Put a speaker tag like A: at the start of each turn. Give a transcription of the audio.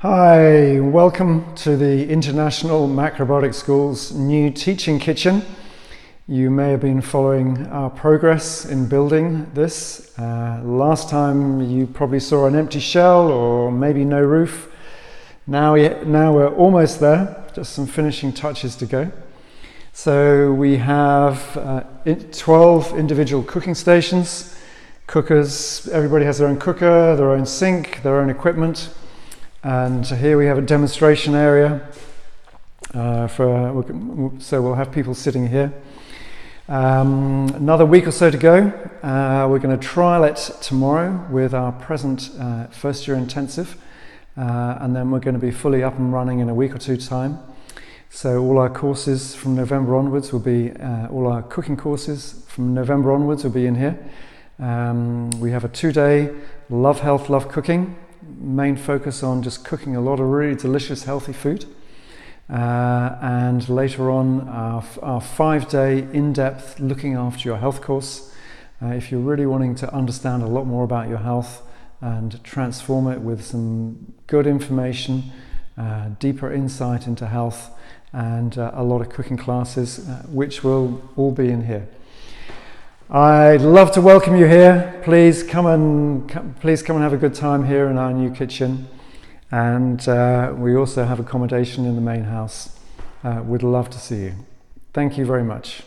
A: Hi, welcome to the International Macrobiotic School's new teaching kitchen. You may have been following our progress in building this. Last time you probably saw an empty shell or maybe no roof. Now we're almost there, just some finishing touches to go. So we have 12 individual cooking stations, cookers. Everybody has their own cooker, their own sink, their own equipment. And here we have a demonstration area, so we'll have people sitting here. Another week or so to go. We're going to trial it tomorrow with our present first year intensive, and then we're going to be fully up and running in a week or two time. So all our courses from November onwards will be, all our cooking courses from November onwards will be in here. We have a 2-day Love Health, Love Cooking. Main focus on just cooking a lot of really delicious healthy food, and later on our 5-day in-depth looking after your health course. If you're really wanting to understand a lot more about your health and transform it with some good information, deeper insight into health, and a lot of cooking classes which will all be in here. I'd love to welcome you here. Please come and have a good time here in our new kitchen. And we also have accommodation in the main house. We'd love to see you. Thank you very much.